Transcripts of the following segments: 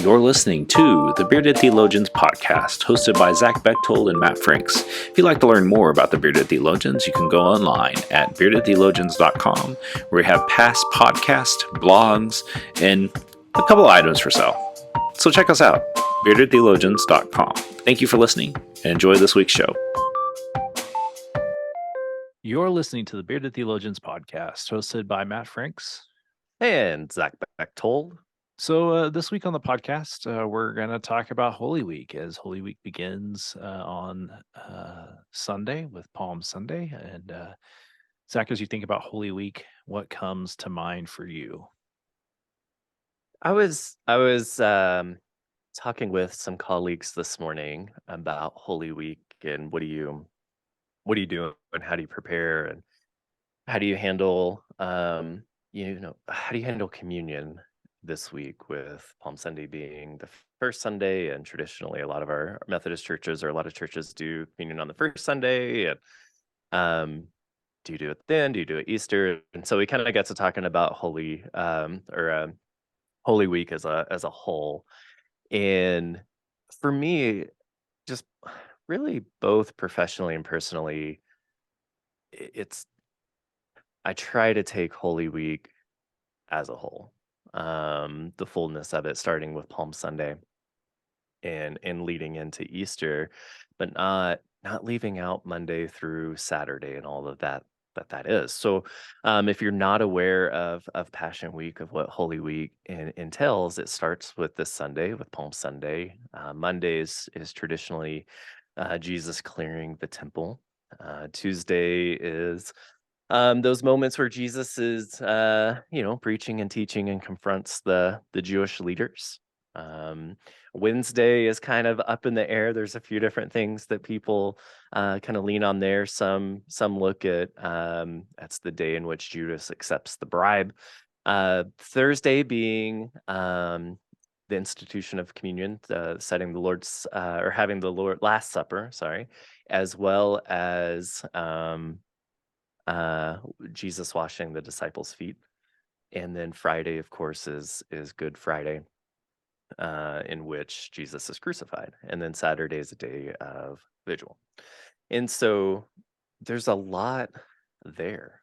You're listening to the Bearded Theologians podcast, hosted by Zach Bechtold and Matt Franks. If you'd like to learn more about the Bearded Theologians, you can go online at beardedtheologians.com, where we have past podcasts, blogs, and a couple items for sale. So check us out, beardedtheologians.com. Thank you for listening, and enjoy this week's show. You're listening to the Bearded Theologians podcast, hosted by Matt Franks and Zach Bechtold. So this week on the podcast, we're going to talk about Holy Week, as Holy Week begins on Sunday with Palm Sunday. And Zach, as you think about Holy Week, what comes to mind for you? I was talking with some colleagues this morning about Holy Week and what do you do and how do you prepare and how do you handle how do you handle communion this week, with Palm Sunday being the first Sunday, and traditionally a lot of our Methodist churches or a lot of churches do communion on the first Sunday. And do you do it then? Do you do it Easter? And so we kind of got to talking about Holy Week as a whole. And for me, just really both professionally and personally, I try to take Holy Week as a whole. The fullness of it, starting with Palm Sunday and leading into Easter, but not leaving out Monday through Saturday and all of that is. So if you're not aware of Passion Week, of what Holy Week entails, it starts with this Sunday, with Palm Sunday. Mondays is traditionally Jesus clearing the temple. Tuesday is those moments where Jesus is, preaching and teaching and confronts the Jewish leaders. Wednesday is kind of up in the air. There's a few different things that people kind of lean on there. Some look at that's the day in which Judas accepts the bribe. Thursday being the institution of communion, setting the Lord's or having the Last Supper, as well as Jesus washing the disciples' feet. And then Friday, of course, is Good Friday, in which Jesus is crucified. And then Saturday is a day of vigil. And so there's a lot there.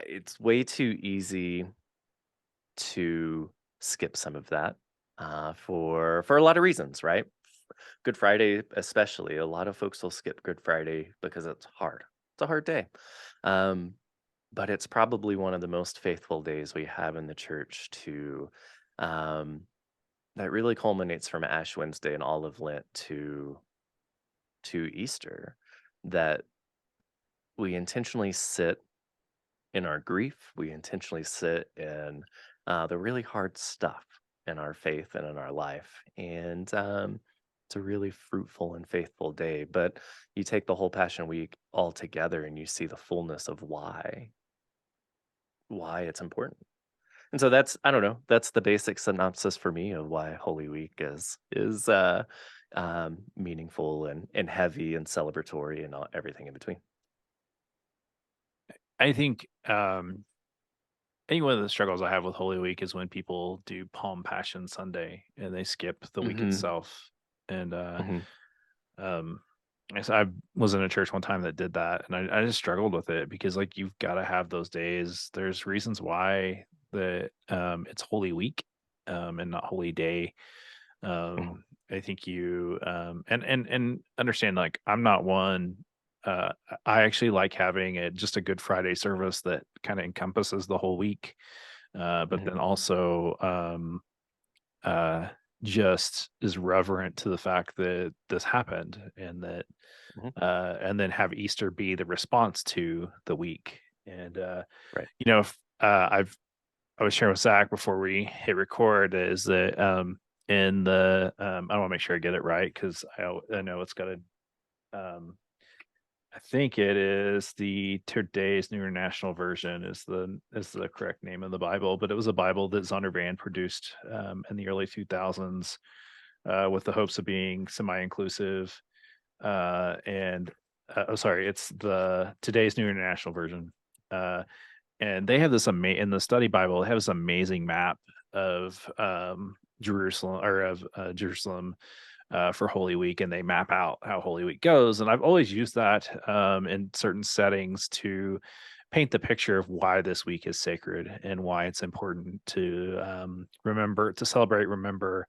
It's way too easy to skip some of that for a lot of reasons, right? Good Friday, especially, a lot of folks will skip Good Friday because it's hard. It's a hard day. But it's probably one of the most faithful days we have in the church that really culminates from Ash Wednesday and all of Lent to Easter, that we intentionally sit in our grief. We intentionally sit in the really hard stuff in our faith and in our life. And it's a really fruitful and faithful day. But you take the whole Passion Week all together and you see the fullness of why it's important. And so that's the basic synopsis for me of why Holy Week is meaningful and heavy and celebratory and everything in between. I think any one of the struggles I have with Holy Week is when people do Palm Passion Sunday and they skip the week itself. And I was in a church one time that did that, and I just struggled with it because, like, you've got to have those days. There's reasons why it's Holy Week and not Holy Day. I think you and understand, like, I'm not one. I actually like having just a Good Friday service that kind of encompasses the whole week, but then also just is reverent to the fact that this happened, and that and then have Easter be the response to the week. And right. I was sharing with Zach before we hit record is that in the I want to make sure I get it right, because I know it's got a I think it is the Today's New International Version is the correct name of the Bible, but it was a Bible that Zondervan produced in the early 2000s with the hopes of being semi-inclusive. It's the Today's New International Version, and they have this in the study Bible. They have this amazing map of Jerusalem or of Jerusalem for Holy Week, and they map out how Holy Week goes. And I've always used that in certain settings to paint the picture of why this week is sacred and why it's important to remember, to celebrate, remember,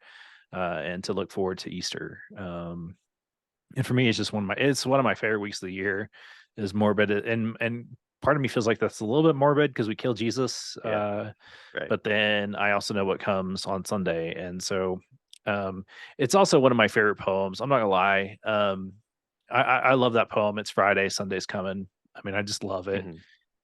and to look forward to Easter. And for me, it's one of my favorite weeks of the year. Is morbid, and part of me feels like that's a little bit morbid because we killed Jesus. Yeah, right. But then I also know what comes on Sunday, and so it's also one of my favorite poems. I'm not gonna lie. I love that poem. It's Friday, Sunday's coming. I mean, I just love it.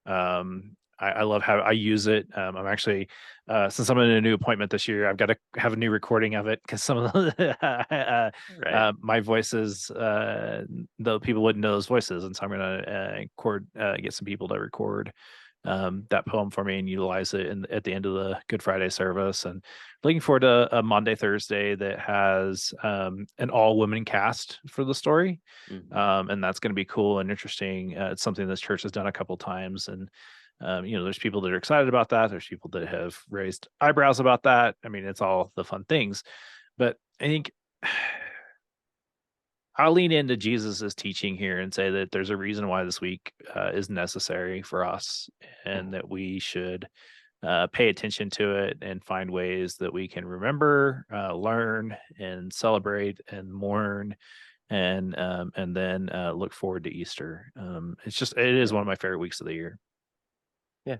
Mhm. I love how I use it. I'm actually, since I'm in a new appointment this year, I've got to have a new recording of it because some of the Right. my voices, though people wouldn't know those voices, and so I'm gonna get some people to record that poem for me and utilize it at the end of the Good Friday service. And looking forward to a Monday Thursday that has an all women cast for the story, Mhm. and that's going to be cool and interesting. It's something this church has done a couple times, and there's people that are excited about that. There's people that have raised eyebrows about that. I mean, it's all the fun things, but I think I'll lean into Jesus's teaching here and say that there's a reason why this week is necessary for us, and Mhm. that we should pay attention to it and find ways that we can remember, learn, and celebrate and mourn, and then look forward to Easter. It is Right. one of my favorite weeks of the year. Yeah.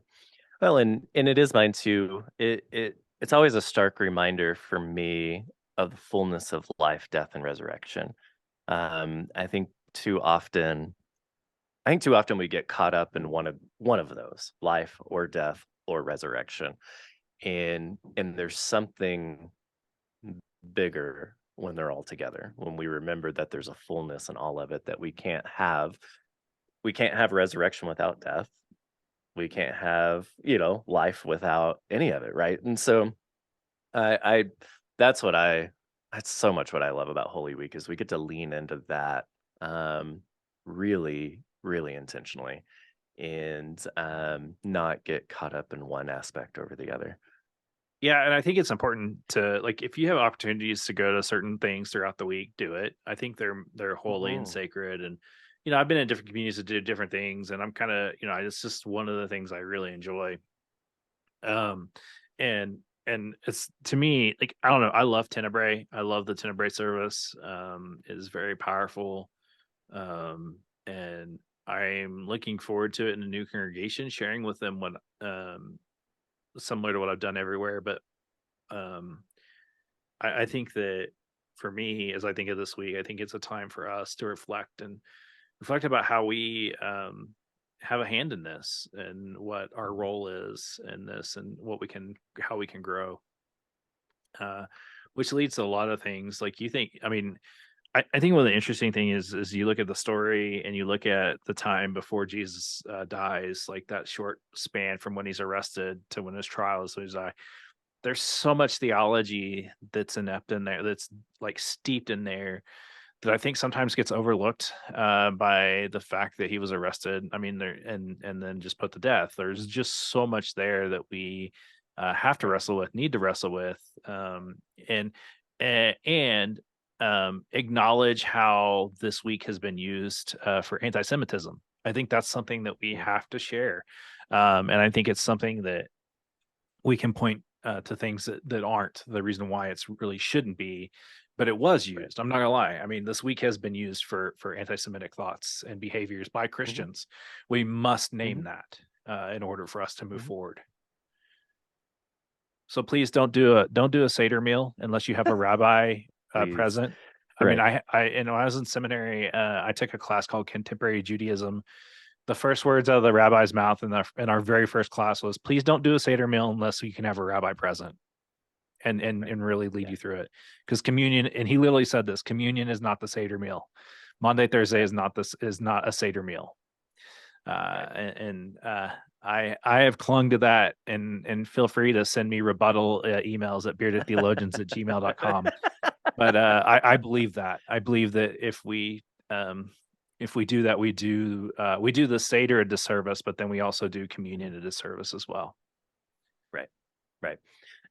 Well, and it is mine too. It's always a stark reminder for me of the fullness of life, death, and resurrection. I think too often we get caught up in one of those, life or death or resurrection. And there's something bigger when they're all together. When we remember that there's a fullness in all of it, that we can't have resurrection without death. We can't have, life without any of it, right? And so I that's what I that's so much what I love about Holy Week is we get to lean into that really, really intentionally and not get caught up in one aspect over the other. Yeah, and I think it's important to, like, if you have opportunities to go to certain things throughout the week, do it. I think they're holy and Mhm. sacred, and I've been in different communities that do different things, and I'm kind of, it's just one of the things I really enjoy. Um, and it's, to me, like, I don't know, I love Tenebrae. I love the Tenebrae service. It is very powerful. And I'm looking forward to it in a new congregation, sharing with them what similar to what I've done everywhere, but um I think that for me, as I think of this week, I think it's a time for us to reflect about how we have a hand in this and what our Mhm. role is in this and how we can grow. Uh, which leads to a lot of things. Like, I mean, I think one of the interesting thing is you look at the story and you look at the time before Jesus dies, like that short span from when he's arrested to when his trial is. So he's there's so much theology that's inept in there, that's like steeped in there, that I think sometimes gets overlooked by the fact that he was arrested. I mean, there and then just put to death. There's just so much there that we have to Right. wrestle with, need to wrestle with, and and acknowledge how this week has been used for anti-Semitism. I think that's something that we Mhm. have to share, and I think it's something that we can point to things that aren't the reason why it's really shouldn't be, but it was Right. used. I'm not gonna lie. I mean, this week has been used for anti-Semitic thoughts and behaviors by Mhm. Christians. We must name Mhm. that in order for us to move Mhm. forward. So please don't do a Seder meal unless you have a rabbi Please. present. I mean, Right. when I was in seminary, I took a class called Contemporary Judaism. The first words out of the rabbi's mouth in our very first class was, "Please don't do a Seder meal unless you can have a rabbi present." Right. And really lead Yeah. you through it, because communion, and he literally said this, communion is not the Seder meal. Monday Thursday Right. is not a Seder meal. Right. I have clung to that, and feel free to send me rebuttal emails at beardedtheologians at gmail.com. But I believe that. I believe that if we do that, we do the Seder a disservice, but then we also do Mhm. communion a disservice as well. Right. Right.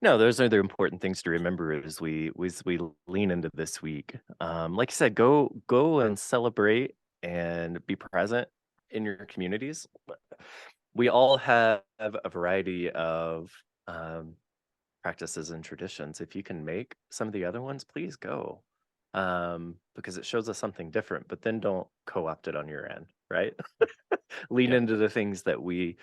No, those are the important things to remember as we lean into this week. Like you said, go and celebrate and be present in your communities. We all have a variety of um, practices and traditions. If you can make some of the other ones, please go, because it shows us something different. But then don't co-opt it on your end, right? Lean Yeah. into the things that we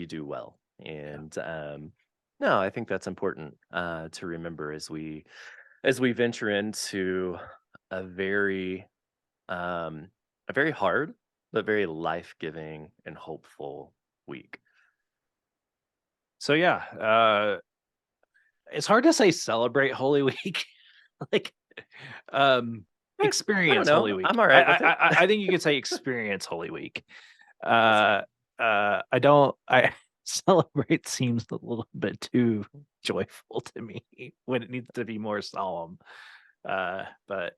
do well, Yeah. and no, I think that's important to remember as we venture into a very um, a very hard but very life-giving and hopeful week. So yeah, it's hard to say celebrate Holy Week. Like, I don't experience Holy know. Week. I'm all right with it. I think you could say experience Holy Week. Awesome. Uh, I don't. I celebrate seems a little bit too joyful to me when it needs to be more solemn. But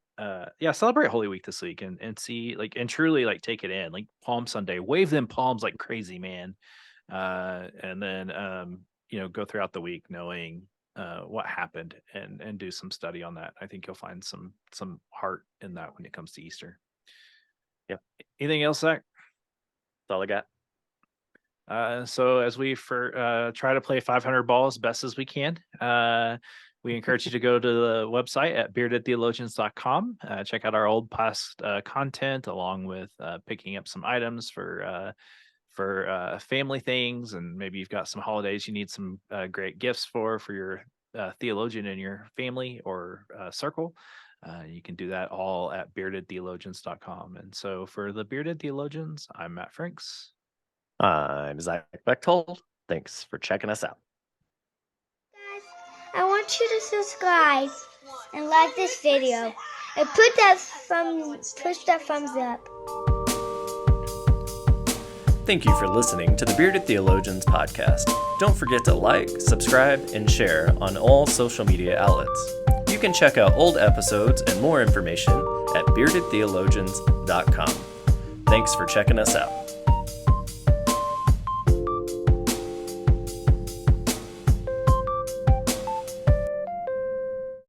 yeah, celebrate Holy Week this week and see like and truly like take it in like Palm Sunday, wave them palms like crazy, man. And then go throughout the week knowing what happened and do some study on that. I think you'll find some heart in that when it comes to Easter. Yep, Anything else, Zach? that's all I got. So as we try to play 500 balls best as we can, we encourage you to go to the website at beardedtheologians.com. Check out our old past content along with picking up some items for family things, and maybe you've got some holidays you need some great gifts for your theologian in your family or circle. You can do that all at beardedtheologians.com. And so for the Bearded Theologians, I'm Matt Franks. I'm Zach Bechtold. Thanks for checking us out. Guys, I want you to subscribe and like this video and push that thumbs up. Thank you for listening to the Bearded Theologians podcast. Don't forget to like, subscribe, and share on all social media outlets. You can check out old episodes and more information at beardedtheologians.com. Thanks for checking us out.